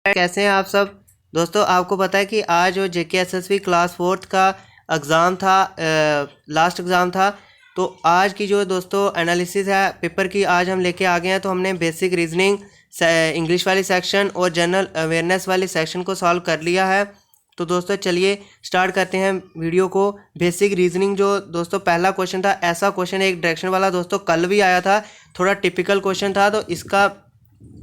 कैसे हैं आप सब दोस्तों। आपको पता है कि आज जो JKSSB क्लास 4th का एग्ज़ाम था, लास्ट एग्ज़ाम था। तो आज की जो दोस्तों एनालिसिस है पेपर की आज हम लेके आ गए हैं। तो हमने बेसिक रीजनिंग इंग्लिश वाली सेक्शन और जनरल अवेयरनेस वाली सेक्शन को सॉल्व कर लिया है। तो दोस्तों चलिए स्टार्ट करते हैं वीडियो को। बेसिक रीजनिंग जो दोस्तों पहला क्वेश्चन था, ऐसा क्वेश्चन एक डायरेक्शन वाला दोस्तों कल भी आया था, थोड़ा टिपिकल क्वेश्चन था। तो इसका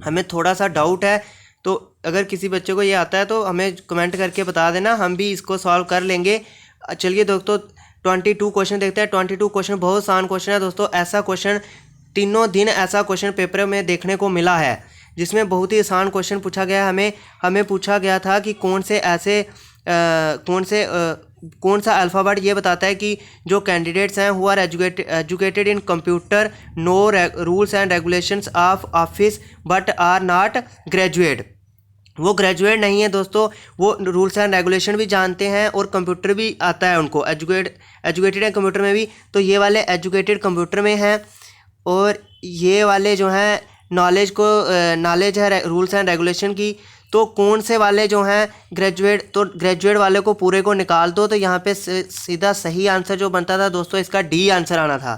हमें थोड़ा सा डाउट है। तो अगर किसी बच्चे को ये आता है तो हमें कमेंट करके बता देना, हम भी इसको सॉल्व कर लेंगे। चलिए दोस्तों 22 क्वेश्चन देखते हैं। 22 क्वेश्चन बहुत आसान क्वेश्चन है दोस्तों। ऐसा क्वेश्चन तीनों दिन ऐसा क्वेश्चन पेपर में देखने को मिला है जिसमें बहुत ही आसान क्वेश्चन पूछा गया है। हमें पूछा गया था कि कौन सा अल्फ़ाबेट ये बताता है कि जो कैंडिडेट्स हैं who are educated in computer know rules and regulations of office but are not graduate. वो ग्रेजुएट नहीं है दोस्तों, वो रूल्स एंड रेगुलेशन भी जानते हैं और कंप्यूटर भी आता है उनको। एजुकेटेड है कंप्यूटर में भी, तो ये वाले एजुकेटेड कंप्यूटर में हैं। और ये वाले जो हैं नॉलेज है रूल्स एंड रेगुलेशन की। तो कौन से वाले जो हैं ग्रेजुएट, तो ग्रेजुएट वाले को पूरे को निकाल दो। तो यहाँ पे सीधा सही आंसर जो बनता था दोस्तों इसका डी आंसर आना था।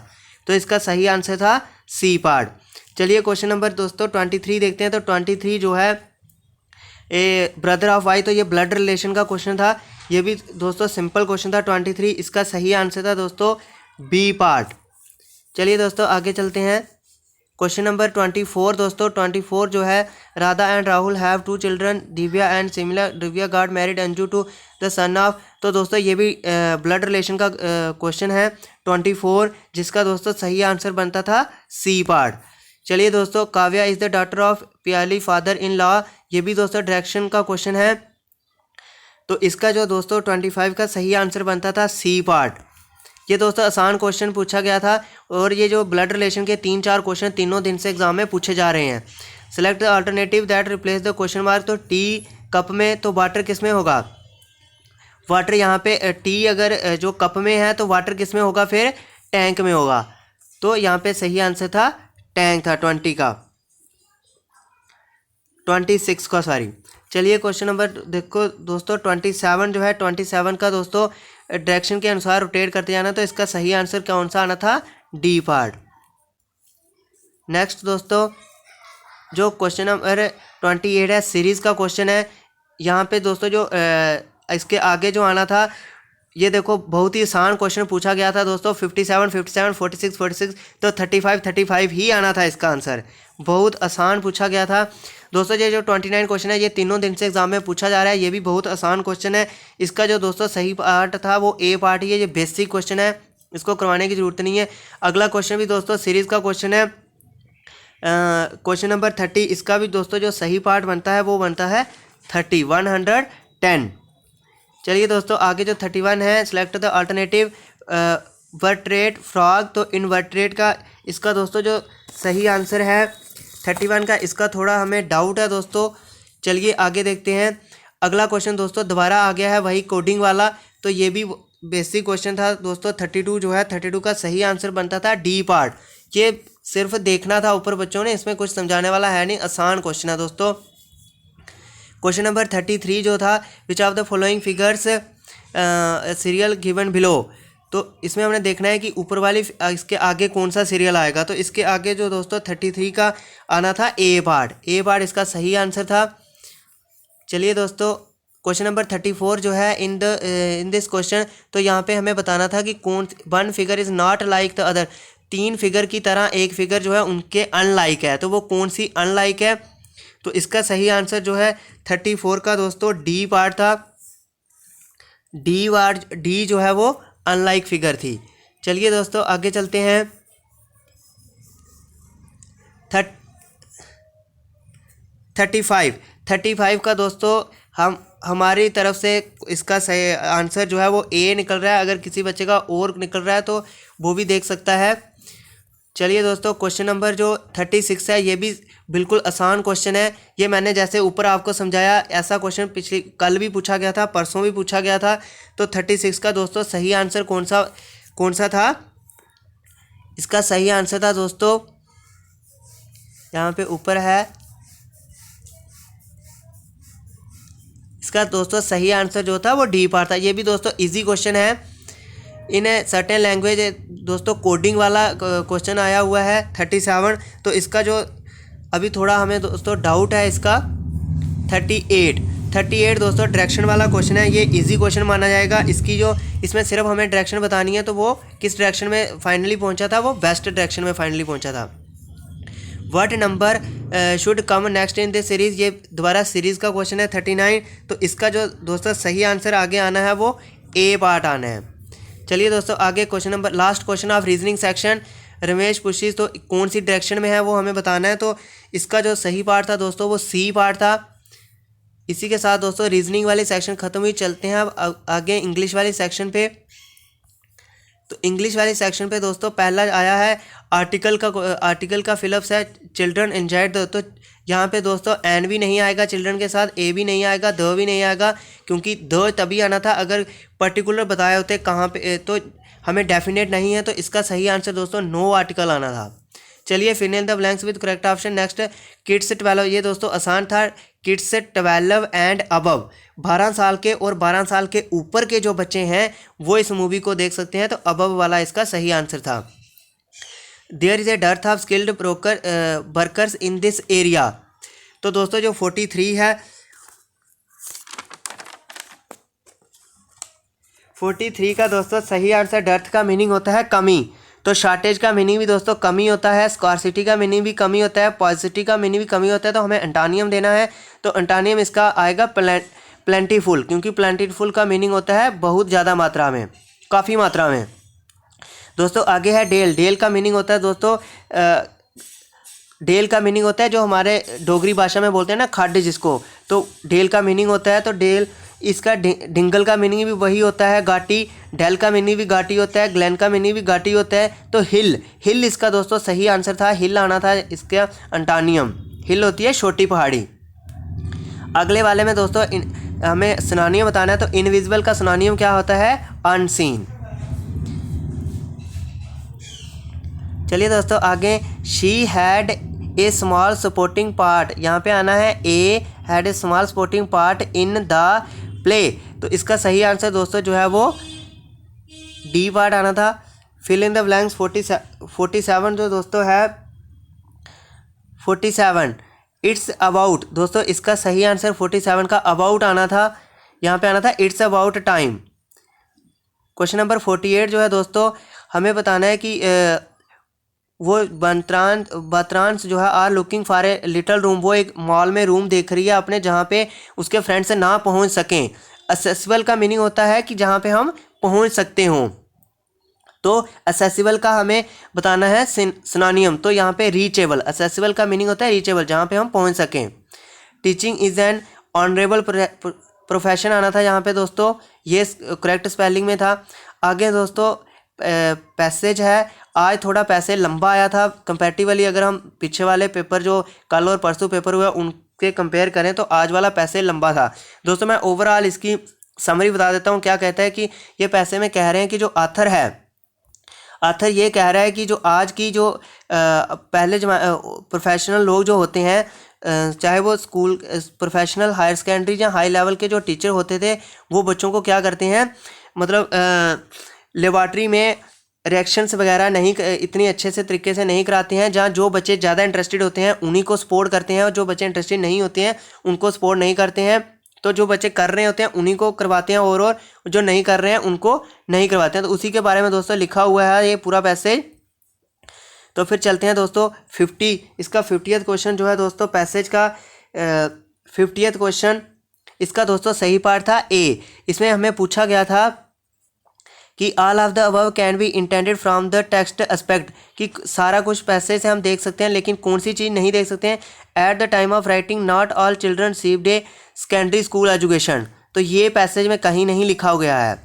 तो इसका सही आंसर था सी पार्ट। चलिए क्वेश्चन नंबर दोस्तों 23 देखते हैं। तो 23 जो है ए ब्रदर ऑफ वाई, तो ये ब्लड रिलेशन का क्वेश्चन था। ये भी दोस्तों सिंपल क्वेश्चन था 23। इसका सही आंसर था दोस्तों बी पार्ट। चलिए दोस्तों आगे चलते हैं। क्वेश्चन नंबर 24 दोस्तों 24 जो है Radha and Rahul have 2 children Divya and similar Divya got married Anju to the son of. तो दोस्तों ये भी ब्लड रिलेशन का क्वेश्चन है 24, जिसका दोस्तों सही आंसर बनता था सी पार्ट। चलिए दोस्तों Kavya is the daughter of प्याली फादर इन लॉ, ये भी दोस्तों डायरेक्शन का क्वेश्चन है। तो इसका जो दोस्तों 25 का सही आंसर बनता था सी पार्ट। ये दोस्तों आसान क्वेश्चन पूछा गया था। और ये जो ब्लड रिलेशन के 3-4 क्वेश्चन तीनों दिन से एग्जाम में पूछे जा रहे हैं। Select the alternative that replace the question mark. तो टी कप में, तो वाटर किस में होगा? वाटर यहाँ पे टी अगर जो कप में है तो वाटर किस में होगा? फिर टैंक में होगा। तो यहाँ पे सही आंसर था टैंक था 26 का सॉरी। चलिए क्वेश्चन नंबर देखो दोस्तों 27 जो है 27 का दोस्तों डायरेक्शन के अनुसार रोटेट करते जाना। तो इसका सही आंसर कौन सा आना था? D part. नेक्स्ट दोस्तों जो क्वेश्चन नंबर 28 है सीरीज़ का क्वेश्चन है। यहाँ पे दोस्तों जो इसके आगे जो आना था, ये देखो बहुत ही आसान क्वेश्चन पूछा गया था दोस्तों 57, 46, तो 35 ही आना था इसका आंसर। बहुत आसान पूछा गया था दोस्तों। ये जो 29 क्वेश्चन है ये तीनों दिन से एग्जाम में पूछा जा रहा है। ये भी बहुत आसान क्वेश्चन है। इसका जो दोस्तों सही पार्ट था वो ए पार्ट ही है। ये बेसिक क्वेश्चन है, इसको करवाने की जरूरत नहीं है। अगला क्वेश्चन भी दोस्तों सीरीज़ का क्वेश्चन है क्वेश्चन नंबर 30। इसका भी दोस्तों जो सही पार्ट बनता है वो बनता है 110। चलिए दोस्तों आगे जो 31 है सिलेक्ट द अल्टरनेटिव वर्ट्रेट फ्रॉग। तो इनवर्ट्रेट का इसका दोस्तों जो सही आंसर है 31 का, इसका थोड़ा हमें डाउट है दोस्तों। चलिए आगे देखते हैं। अगला क्वेश्चन दोस्तों दोबारा आ गया है वही कोडिंग वाला। तो ये भी बेसिक क्वेश्चन था दोस्तों 32 जो है 32 का सही आंसर बनता था डी पार्ट। ये सिर्फ देखना था ऊपर बच्चों ने, इसमें कुछ समझाने वाला है नहीं, आसान क्वेश्चन है दोस्तों। क्वेश्चन नंबर 33 जो था विच of the following figures serial given below. तो इसमें हमने देखना है कि ऊपर वाली इसके आगे कौन सा सीरियल आएगा। तो इसके आगे जो दोस्तों 33 का आना था ए पार्ट। ए पार्ट इसका सही आंसर था। चलिए दोस्तों क्वेश्चन नंबर 34 जो है इन दिस क्वेश्चन, तो यहाँ पे हमें बताना था कि कौन one figure is not like the other. 3 figure की तरह एक फिगर जो है उनके अनलाइक है, तो वो कौन सी अनलाइक है? तो इसका सही आंसर जो है 34 का दोस्तों डी पार्ट था। डी जो है वो अनलाइक फिगर थी। चलिए दोस्तों आगे चलते हैं। 35 का दोस्तों हमारी तरफ से इसका सही आंसर जो है वो ए निकल रहा है। अगर किसी बच्चे का और निकल रहा है तो वो भी देख सकता है। चलिए दोस्तों क्वेश्चन नंबर जो 36 है ये भी बिल्कुल आसान क्वेश्चन है। ये मैंने जैसे ऊपर आपको समझाया ऐसा क्वेश्चन कल भी पूछा गया था, परसों भी पूछा गया था। तो 36 का दोस्तों सही आंसर कौन सा था? इसका सही आंसर था दोस्तों यहाँ पे ऊपर है इसका दोस्तों सही आंसर जो था वो डी पार्ट था। ये भी दोस्तों इजी क्वेश्चन है। इन सर्टेन लैंग्वेज दोस्तों कोडिंग वाला क्वेश्चन आया हुआ है 37। तो इसका जो अभी थोड़ा हमें दोस्तों डाउट है इसका 38 दोस्तों डायरेक्शन वाला क्वेश्चन है। ये इजी क्वेश्चन माना जाएगा। इसकी जो इसमें सिर्फ हमें डायरेक्शन बतानी है, तो वो किस डायरेक्शन में फाइनली पहुंचा था, वो वेस्ट डायरेक्शन में फाइनली पहुंचा था। What number should come next in this series, ये दोबारा सीरीज़ का क्वेश्चन है 39। तो इसका जो दोस्तों सही आंसर आगे आना है वो ए पार्ट आना है। चलिए दोस्तों आगे question number last question of reasoning section Ramesh pushes, तो कौन सी डायरेक्शन में है वो हमें बताना है। तो इसका जो सही पार्ट था दोस्तों वो सी पार्ट था। इसी के साथ दोस्तों रीजनिंग वाली सेक्शन ख़त्म हुई। चलते हैं अब आगे इंग्लिश वाली सेक्शन पे। तो इंग्लिश वाली सेक्शन पे दोस्तों पहला आया है आर्टिकल का फिलअप्स है चिल्ड्रन एंजॉयड। तो यहाँ पे दोस्तों एन भी नहीं आएगा चिल्ड्रन के साथ, ए भी नहीं आएगा, द भी नहीं आएगा, क्योंकि द तभी आना था अगर पर्टिकुलर बताए होते कहाँ पे, तो हमें डेफिनेट नहीं है। तो इसका सही आंसर दोस्तों नो आर्टिकल आना था। चलिए fill in the blanks with correct option. Next kids 12, ये दोस्तों आसान था। किड्स 12 एंड अबव, 12 साल के और 12 साल के ऊपर के जो बच्चे हैं वो इस मूवी को देख सकते हैं। तो अबव वाला इसका सही आंसर था। There is a dearth of skilled workers in this area. तो दोस्तों जो 43 है, 43 का दोस्तों सही आंसर डर्थ का मीनिंग होता है कमी। तो शॉर्टेज का मीनिंग भी दोस्तों कमी होता है, स्कार्सिटी का मीनिंग भी कमी होता है, पॉजिटिव का मीनिंग भी कमी होता है। तो हमें एंटानियम देना है। तो एंटानियम इसका आएगा प्लेंटीफुल, क्योंकि प्लेंटीफुल का मीनिंग होता है बहुत ज़्यादा मात्रा में, काफ़ी मात्रा में। दोस्तों आगे है डेल। डेल का मीनिंग होता है दोस्तों डेल का मीनिंग होता है जो हमारे डोगरी भाषा में बोलते हैं ना खड्ड जिसको, तो डेल का मीनिंग होता है। तो डेल इसका डिंगल का मीनिंग भी वही होता है घाटी, डेल का मीनिंग भी घाटी होता है, ग्लेन का मीनिंग भी घाटी होता है। तो हिल इसका दोस्तों सही आंसर था, हिल आना था इसका एंटानियम। हिल होती है छोटी पहाड़ी। अगले वाले में दोस्तों हमें सिनोनियम बताना है। तो इनविजिबल का सिनोनियम क्या होता है, अनसीन। चलिए दोस्तों आगे, she had a small supporting part, यहाँ पे आना है A had a small supporting part in the play. तो इसका सही आंसर दोस्तों जो है वो डी पार्ट आना था। फिल इन द ब्लैंक्स 47 जो दोस्तों है 47 इट्स अबाउट। दोस्तों इसका सही आंसर 47 का अबाउट आना था, यहाँ पे आना था it's about time. Question number 48 जो है दोस्तों हमें बताना है कि वो बत्रांस जो है are looking for a little room, वो एक मॉल में रूम देख रही है अपने, जहाँ पे उसके फ्रेंड से ना पहुँच सकें। असेसिबल का मीनिंग होता है कि जहाँ पे हम पहुँच सकते हों। तो असेसिबल का हमें बताना है सिनोनियम। तो यहाँ पे रीचेबल, असेसिबल का मीनिंग होता है रीचेबल, जहाँ पे हम पहुँच सकें। Teaching is an honourable profession आना था यहाँ पे दोस्तों, ये करेक्ट स्पेलिंग में था। आगे दोस्तों पैसेज है, आज थोड़ा पैसे लंबा आया था कंपैरेटिवली। अगर हम पीछे वाले पेपर जो कल और परसों पेपर हुआ उनके कंपेयर करें तो आज वाला पैसे लंबा था। दोस्तों मैं ओवरऑल इसकी समरी बता देता हूँ। क्या कहता है कि ये पैसे में कह रहे हैं कि जो आथर ये कह रहा है कि जो आज की जो पहले प्रोफेशनल लोग जो होते हैं, चाहे वो स्कूल प्रोफेशनल हायर सेकेंडरी या हाई लेवल के जो टीचर होते थे, वो बच्चों को क्या करते हैं, मतलब लेबॉर्ट्री में रिएक्शंस वगैरह नहीं इतनी अच्छे से तरीके से नहीं कराते हैं। जहाँ जो बच्चे ज़्यादा इंटरेस्टेड होते हैं उन्हीं को सपोर्ट करते हैं, और जो बच्चे इंटरेस्टेड नहीं होते हैं उनको सपोर्ट नहीं करते हैं। तो जो बच्चे कर रहे होते हैं उन्हीं को करवाते हैं, और जो नहीं कर रहे हैं उनको नहीं करवाते हैं। तो उसी के बारे में दोस्तों लिखा हुआ है ये पूरा पैसेज। तो फिर चलते हैं दोस्तों 50, इसका 50th क्वेश्चन जो है दोस्तों पैसेज का 50th क्वेश्चन, इसका दोस्तों सही पार्ट था ए। इसमें हमें पूछा गया था कि all of the above can be intended from the text aspect, कि सारा कुछ पैसे से हम देख सकते हैं लेकिन कौन सी चीज़ नहीं देख सकते हैं। At the time of writing not all children received a secondary school education, तो ये पैसेज में कहीं नहीं लिखा गया है।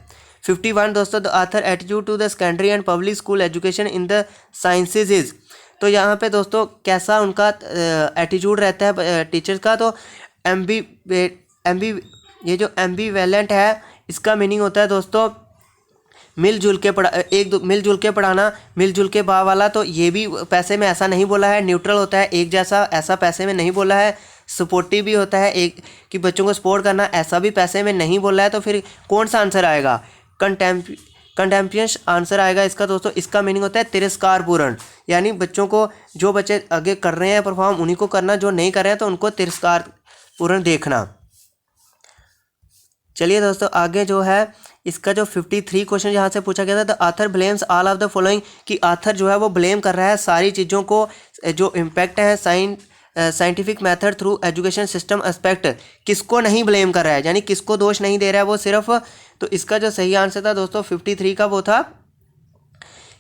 51 दोस्तों the author attitude to the secondary and public school education in the sciences is, तो यहाँ पे दोस्तों कैसा उनका एटीट्यूड रहता है टीचर्स का। तो ये जो एम्बीवेलेंट है इसका मीनिंग होता है दोस्तों मिलजुल के पढ़ाना, मिलजुल के बा वाला। तो ये भी पैसे में ऐसा नहीं बोला है, न्यूट्रल होता है, एक जैसा, ऐसा पैसे में नहीं बोला है। सपोर्टिव भी होता है, एक कि बच्चों को सपोर्ट करना, ऐसा भी पैसे में नहीं बोल रहा है। तो फिर कौन सा आंसर आएगा? कंटेम्पियस आंसर आएगा इसका दोस्तों। इसका मीनिंग होता है तिरस्कारपूर्ण, यानी बच्चों को, जो बच्चे आगे कर रहे हैं परफॉर्म उन्हीं को करना, जो नहीं कर रहे हैं तो उनको तिरस्कारपूर्ण देखना। चलिए दोस्तों आगे जो है इसका जो 53 क्वेश्चन यहाँ से पूछा गया था, the author blames all of the following, कि आथर जो है वो ब्लेम कर रहा है सारी चीज़ों को, जो इम्पैक्ट है scientific method through education system aspect, किसको नहीं ब्लेम कर रहा है, यानी किसको दोष नहीं दे रहा है वो सिर्फ। तो इसका जो सही आंसर था दोस्तों 53 का वो था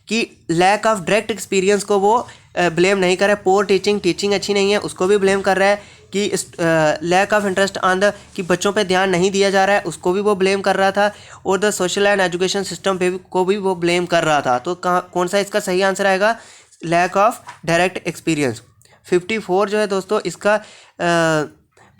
कि लैक ऑफ डायरेक्ट एक्सपीरियंस को वो ब्लेम नहीं कर रहा है। पोर टीचिंग अच्छी नहीं है उसको भी ब्लेम कर रहा है। कि lack of interest on the, कि बच्चों पे ध्यान नहीं दिया जा रहा है, उसको भी वो ब्लेम कर रहा था। और the social and education system पे को भी वो ब्लेम कर रहा था। तो कौन सा इसका सही आंसर आएगा? Lack of direct experience. 54 जो है दोस्तों इसका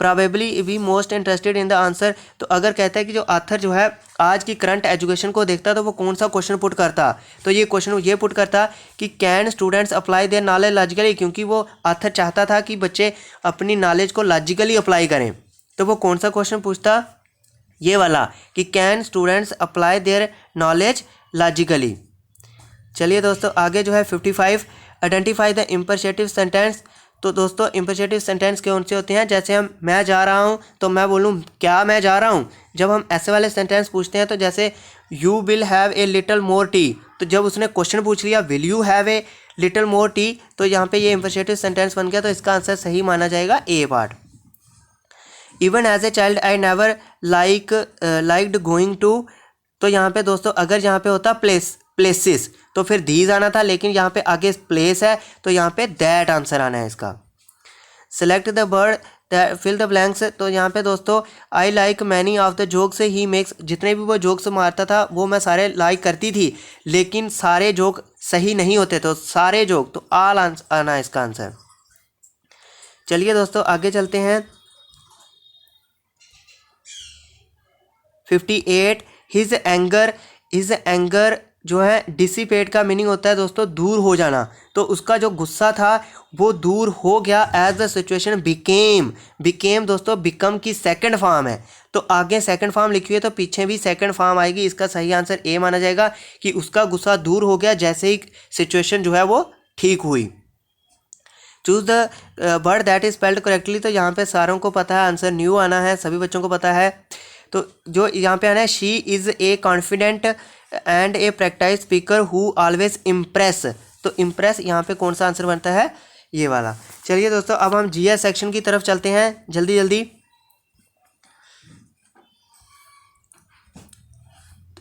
probably be most interested in the answer. तो अगर कहता है कि जो आथर जो है आज की करंट एजुकेशन को देखता तो वो कौन सा क्वेश्चन पुट करता? तो ये क्वेश्चन ये पुट करता कि can students apply their knowledge logically, क्योंकि वो आथर चाहता था कि बच्चे अपनी नॉलेज को लॉजिकली अप्लाई करें। तो वो कौन सा क्वेश्चन पूछता? ये वाला कि can students apply their knowledge logically. चलिए दोस्तों आगे जो है 55, आइडेंटिफाई द इम्परसेटिव सेंटेंस। तो दोस्तों इम्परसेटिव सेंटेंस कौन से होते हैं? जैसे हम मैं जा रहा हूँ तो मैं बोलूँ क्या मैं जा रहा हूँ। जब हम ऐसे वाले सेंटेंस पूछते हैं तो जैसे you will have a little more tea, तो जब उसने क्वेश्चन पूछ लिया will you have a little more tea, तो यहाँ पे ये इम्परसेटिव सेंटेंस बन गया। तो इसका आंसर सही माना जाएगा A part. Even as a child I never liked going to, तो यहाँ पे दोस्तों अगर यहाँ पे होता प्लेसेस तो फिर दीज आना था, लेकिन यहाँ पे आगे प्लेस है तो यहाँ पे दैट आंसर आना है इसका। Select the word fill the blanks, तो यहाँ पे दोस्तों I like many of the jokes he makes, जितने भी वो जोक्स मारता था वो मैं सारे लाइक करती थी, लेकिन सारे जोक सही नहीं होते, तो सारे जोक, तो आल आना है इसका आंसर। चलिए दोस्तों आगे चलते हैं 58, हिज एंगर जो है डिसिपेट का मीनिंग होता है दोस्तों दूर हो जाना। तो उसका जो गुस्सा था वो दूर हो गया एज द सिचुएशन बिकेम दोस्तों बिकम की सेकंड फॉर्म है। तो आगे सेकंड फॉर्म लिखी हुई है तो पीछे भी सेकंड फॉर्म आएगी। इसका सही आंसर ए माना जाएगा कि उसका गुस्सा दूर हो गया जैसे ही सिचुएशन जो है वो ठीक हुई। Choose the word that is spelled correctly, तो यहाँ पे सारों को पता है आंसर न्यू आना है, सभी बच्चों को पता है। तो जो यहाँ पे आना है she is a confident and A practice speaker who always impress, तो इम्प्रेस यहाँ पे कौन सा आंसर बनता है? ये वाला। चलिए दोस्तों अब हम जीएस सेक्शन की तरफ चलते हैं जल्दी जल्दी।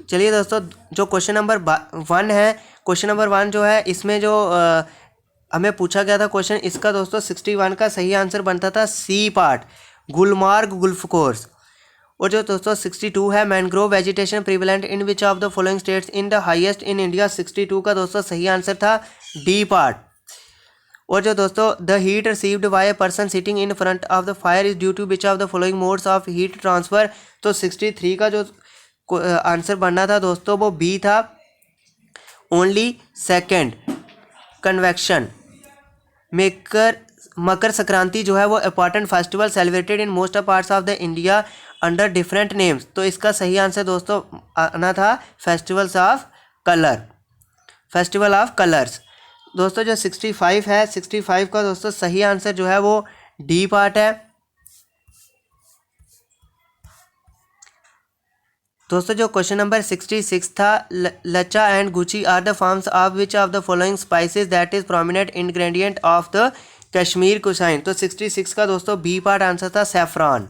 चलिए दोस्तों जो क्वेश्चन नंबर 1 है, क्वेश्चन नंबर 1 जो है इसमें जो हमें पूछा गया था क्वेश्चन, इसका दोस्तों 61 का सही आंसर बनता था C part, Gulmarg gulf course. और जो दोस्तों 62 है mangrove vegetation prevalent in which of the following states in the highest in India, 62 का दोस्तों सही आंसर था डी पार्ट। और जो दोस्तों the heat received by a person sitting in front of the fire is due to which of the following modes of heat transfer, तो 63 का जो आंसर बनना था दोस्तों वो बी था, only second, convection. Makar Sankranti जो है वो important festival celebrated in most of parts of the India under different names, तो इसका सही आंसर दोस्तों आना था फेस्टिवल ऑफ कलर्स। दोस्तों जो 65 है, 65 का दोस्तों सही आंसर जो है वो डी पार्ट है। दोस्तों जो क्वेश्चन नंबर 66 था, lachha and guchhi are the forms of which of the following spices that is prominent ingredient of the Kashmir cuisine, तो 66 का दोस्तों बी पार्ट आंसर था saffron.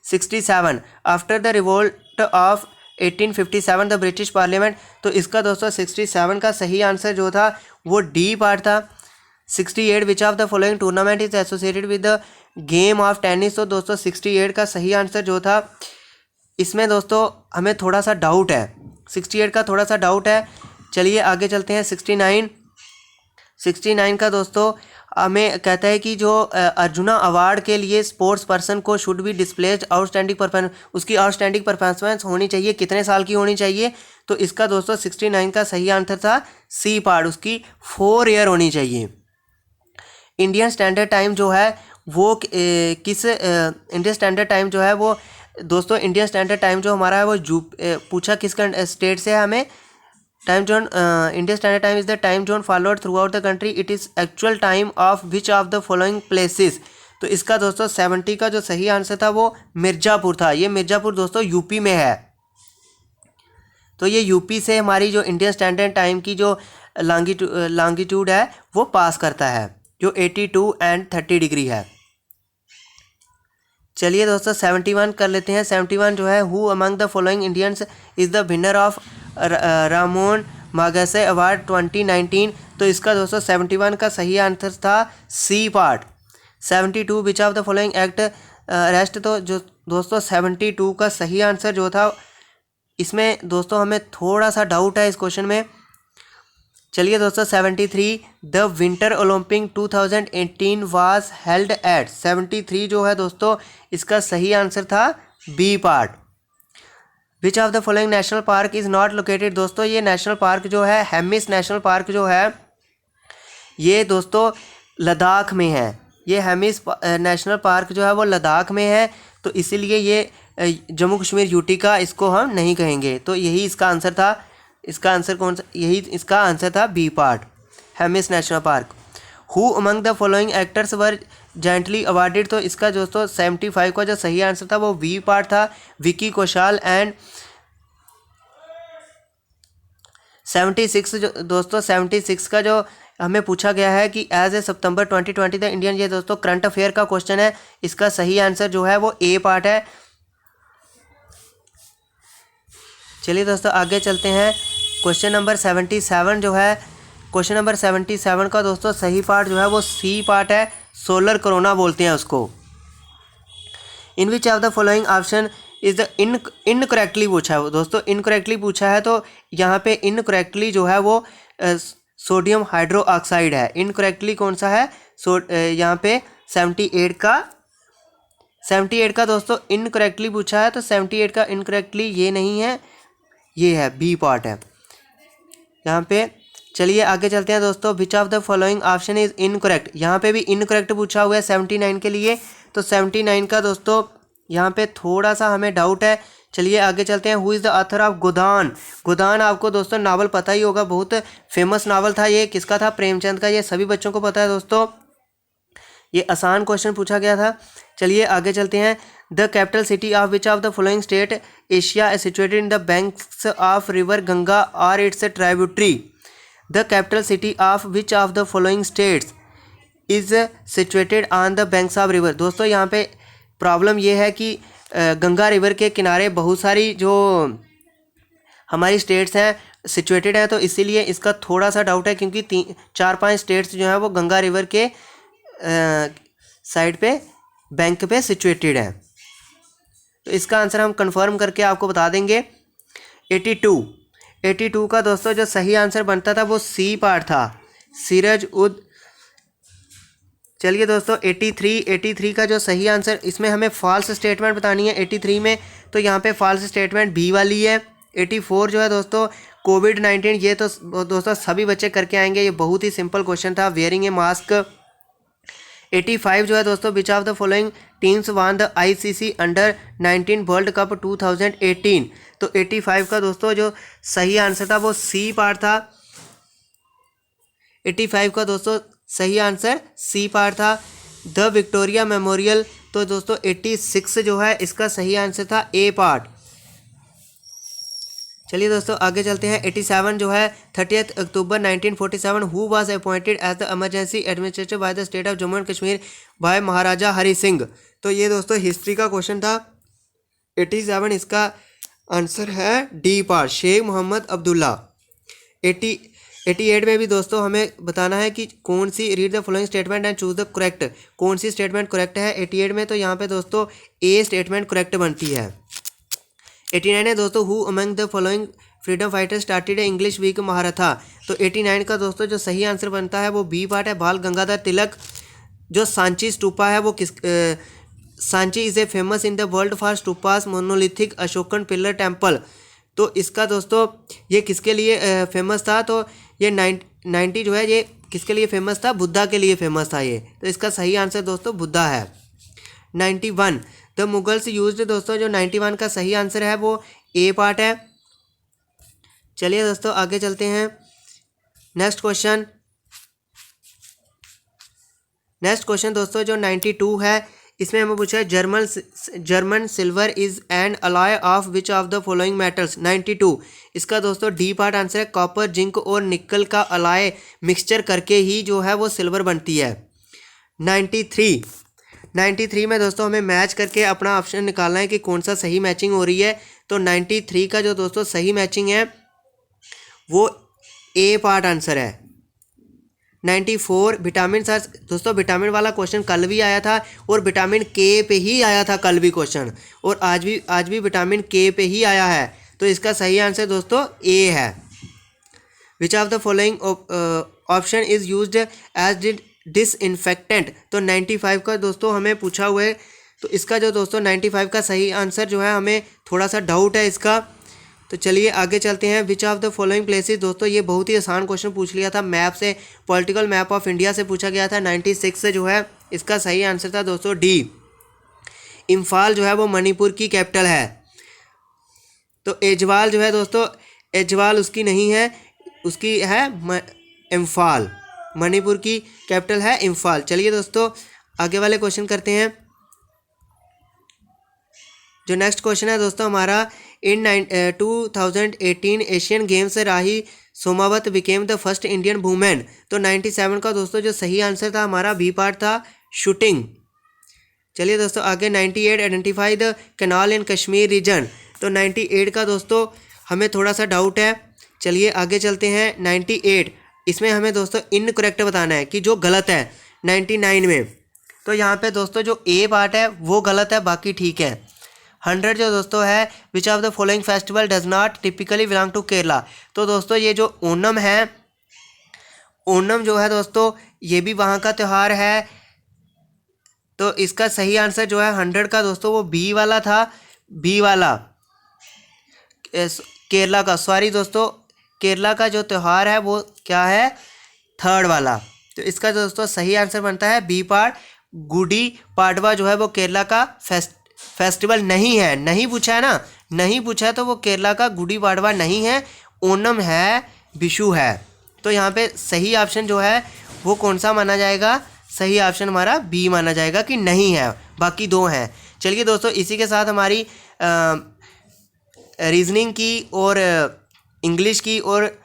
67 after the revolt of 1857 the British parliament, तो इसका दोस्तों 67 का सही आंसर जो था वो डी पार्ट था। 68 विच of the following tournament is associated with the game of tennis, तो दोस्तों 68 का सही आंसर जो था, इसमें दोस्तों हमें थोड़ा सा डाउट है, 68 का थोड़ा सा डाउट है। चलिए आगे चलते हैं 69 का दोस्तों हमें कहता है कि जो अर्जुना अवार्ड के लिए स्पोर्ट्स पर्सन को should be displaced outstanding performance, उसकी आउटस्टैंडिंग परफॉर्मेंस होनी चाहिए, कितने साल की होनी चाहिए, तो इसका दोस्तों 69 का सही आंसर था सी पार्ट, उसकी 4 ईयर होनी चाहिए। इंडियन स्टैंडर्ड टाइम जो है वो किस इंडियन स्टैंडर्ड टाइम जो है वो दोस्तों, इंडियन स्टैंडर्ड टाइम जो हमारा है वो पूछा किस स्टेट से है हमें। Time zone, Indian standard time is the time zone followed through out the country, it is actual time of which of the following places. तो इसका दोस्तों 70 का जो सही आंसर था वो मिर्ज़ापुर था। ये मिर्ज़ापुर दोस्तों यूपी में है। तो ये यूपी से हमारी जो इंडियन स्टैंडर्ड टाइम की जो लॉन्गिट्यूड है वो पास करता है, जो 82 एंड 30 डिग्री है। चलिए दोस्तों 71 कर लेते हैं। 71 जो है, who among the following Indians is the winner of Ramon Magsaysay award 2019। तो इसका दोस्तों 71 का सही आंसर था C part. 72 which of the following actress. तो जो दोस्तों 72 का सही आंसर जो था, इसमें दोस्तों हमें थोड़ा सा डाउट है इस क्वेश्चन में। चलिए दोस्तों 73 the winter Olympic 2018 was held at. 73 जो है दोस्तों, इसका सही आंसर था B part. Which of the following national park is not located. दोस्तों ये नेशनल पार्क जो है, हेमिस नेशनल पार्क जो है, ये दोस्तों लद्दाख में है। ये हेमिस नेशनल पार्क जो है वो लद्दाख में है, तो इसीलिए ये जम्मू कश्मीर यूटी का इसको हम नहीं कहेंगे। तो यही इसका आंसर था। इसका आंसर कौन सा? यही इसका आंसर था B part, Hemis national park. Who among the following actors were jointly awarded. तो इसका दोस्तों 75 का जो सही आंसर था वो बी पार्ट था, विकी कौशल एंड 76 जो दोस्तों 76 का जो हमें पूछा गया है कि as a September 2020 the Indian, ये दोस्तों करंट अफेयर का क्वेश्चन है। इसका सही आंसर जो है वो ए पार्ट है। चलिए दोस्तों आगे चलते हैं। क्वेश्चन नंबर 77 जो है, क्वेश्चन नंबर 77 का दोस्तों सही पार्ट जो है वो सी पार्ट है, सोलर कोरोना बोलते हैं उसको। In which of the following option is the incorrectly पूछा है वो दोस्तों, इनकरेक्टली पूछा है। तो यहाँ पे इनकरेक्टली जो है वो सोडियम हाइड्रो ऑक्साइड है। इनकरेक्टली कौन सा है? यहाँ पे 78 का दोस्तों इनकरेक्टली पूछा है। तो 78 का इनकरेक्टली ये नहीं है, ये है बी पार्ट है यहाँ पे। चलिए आगे चलते हैं दोस्तों। विच of the following option is incorrect. यहाँ पे भी इनकरेक्ट पूछा हुआ है 79 के लिए। तो 79 का दोस्तों यहाँ पे थोड़ा सा हमें डाउट है। चलिए आगे चलते हैं। Who is the author of Godaan. Godaan आपको दोस्तों नावल पता ही होगा, बहुत फेमस नावल था। ये किसका था? प्रेमचंद का। ये सभी बच्चों को पता है दोस्तों, ये आसान क्वेश्चन पूछा गया था। चलिए आगे चलते हैं। The capital city of which of the following state is situated in the banks of river Ganga और its tributary. The capital city of which of the following states is situated on the banks of river. दोस्तों यहाँ पे problem ये है कि Ganga river के किनारे बहुत सारी जो हमारी स्टेट्स हैं सिचुएटेड हैं, तो इसीलिए इसका थोड़ा सा डाउट है, क्योंकि 4-5 स्टेट्स जो हैं वो गंगा रिवर के साइड पे बैंक पे सिचुएटेड है। तो इसका आंसर हम कंफर्म करके आपको बता देंगे। 82 का दोस्तों जो सही आंसर बनता था वो सी पार्ट था, सीरज उद। चलिए दोस्तों 83 का जो सही आंसर, इसमें हमें फॉल्स स्टेटमेंट बतानी है 83 में, तो यहाँ पे फॉल्स स्टेटमेंट बी वाली है। 84 जो है दोस्तों कोविड-19, ये तो दोस्तों सभी बच्चे करके आएंगे, ये बहुत ही सिंपल क्वेश्चन था, वेयरिंग ए मास्क। 85 जो है दोस्तों विच of the following teams one the ICC under-19 world cup 2018। तो 85 का दोस्तों जो सही आंसर था वो सी पार्ट था। 85 का दोस्तों सही आंसर सी पार्ट था। द विक्टोरिया मेमोरियल, तो दोस्तों 86 जो है इसका सही आंसर था ए पार्ट। चलिए दोस्तों आगे चलते हैं। 87 जो है 30 October 1947 who was appointed as the emergency administrator by the state of Jammu and Kashmir by Maharaja Hari Singh. तो ये दोस्तों हिस्ट्री का क्वेश्चन था। 87 इसका आंसर है डी पार्ट, शेख मोहम्मद अब्दुल्ला। 88 में भी दोस्तों हमें बताना है कि कौन सी, read the following statement and choose the correct, कौन सी स्टेटमेंट करेक्ट है 88 में। तो यहाँ पे दोस्तों ए स्टेटमेंट करेक्ट बनती है। 89 है दोस्तों who among the following freedom fighter started English weekly Mahratta. तो 89 का दोस्तों जो सही आंसर बनता है वो बी पार्ट है, बाल गंगाधर तिलक। जो सांची स्तूपा है वो किस, Sanchi is a famous in the world for stupas monolithic Ashokan pillar temple. तो इसका दोस्तों ये किसके लिए फेमस था? तो ये 90 जो है ये किसके लिए फेमस था? बुद्धा के लिए फेमस था ये। तो इसका सही आंसर दोस्तों बुद्धा है। 91 द मुगल्स यूज्ड, दोस्तों जो 91 का सही आंसर है वो ए पार्ट है। चलिए दोस्तों आगे चलते हैं। नेक्स्ट क्वेश्चन दोस्तों जो 92 है, इसमें हमें पूछा है German silver is an alloy of which of the following metals. 92 इसका दोस्तों डी पार्ट आंसर है। कॉपर, जिंक और निकल का अलॉय मिक्सचर करके ही जो है वो सिल्वर बनती है। 93 में दोस्तों हमें मैच करके अपना ऑप्शन निकालना है कि कौन सा सही मैचिंग हो रही है। तो 93 का जो दोस्तों सही मैचिंग है वो ए पार्ट आंसर है। 94 विटामिन सर, दोस्तों विटामिन वाला क्वेश्चन कल भी आया था और विटामिन के पे ही आया था कल भी क्वेश्चन, और आज भी विटामिन के पे ही आया है। तो इसका सही आंसर दोस्तों ए है। Which of the following option is used as disinfectant. तो 95 का दोस्तों हमें पूछा हुआ है, तो इसका जो दोस्तों 95 का सही आंसर जो है हमें थोड़ा सा डाउट है इसका। तो चलिए आगे चलते हैं। विच ऑफ द फॉलोइंग प्लेसेस, दोस्तों ये बहुत ही आसान क्वेश्चन पूछ लिया था, मैप से, पॉलिटिकल मैप ऑफ इंडिया से पूछा गया था 96 से जो है। इसका सही आंसर था दोस्तों डी, इम्फाल जो है वो मणिपुर की कैपिटल है। तो एजवाल जो है दोस्तों, एजवाल उसकी नहीं है, उसकी है इम्फाल, मणिपुर की कैपिटल है इम्फाल। चलिए दोस्तों आगे वाले क्वेश्चन करते हैं। जो नेक्स्ट क्वेश्चन है दोस्तों हमारा, in 2018 Asian Games Rahi Sarnobat became the first Indian women. तो 97 का दोस्तों जो सही आंसर था हमारा बी पार्ट था, शूटिंग। चलिए दोस्तों आगे 98 identify the canal in Kashmir region. तो 98 का दोस्तों हमें थोड़ा सा डाउट है। चलिए आगे चलते हैं। 98 इसमें हमें दोस्तों इनकरेक्ट बताना है कि जो गलत है 99 में। तो यहाँ पे दोस्तों जो ए पार्ट है वो गलत है, बाकी ठीक है। 100 जो दोस्तों है, which of the following festival does not typically belong to Kerala. तो दोस्तों ये जो ओनम है, ओनम जो है दोस्तों ये भी वहाँ का त्यौहार है। तो इसका सही आंसर जो है 100 का दोस्तों वो बी वाला था, बी वाला केरला का, सॉरी दोस्तों केरला का जो त्यौहार है वो क्या है, थर्ड वाला। तो इसका दोस्तों सही आंसर बनता है बी पार्ट, गुडी पाडवा जो है वो केरला का फेस्टिवल नहीं है। नहीं पूछा है ना, नहीं पूछा है तो वो केरला का गुडी पाडवा नहीं है, ओनम है, विशु है। तो यहाँ पे सही ऑप्शन जो है वो कौन सा माना जाएगा? सही ऑप्शन हमारा बी माना जाएगा कि नहीं है, बाकी दो हैं। चलिए दोस्तों इसी के साथ हमारी रीजनिंग की और इंग्लिश की और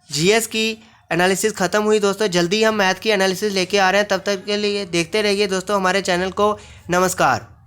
जीएस की एनालिसिस ख़त्म हुई दोस्तों। जल्दी हम मैथ की एनालिसिस लेके आ रहे हैं, तब तक के लिए देखते रहिए दोस्तों हमारे चैनल को। नमस्कार।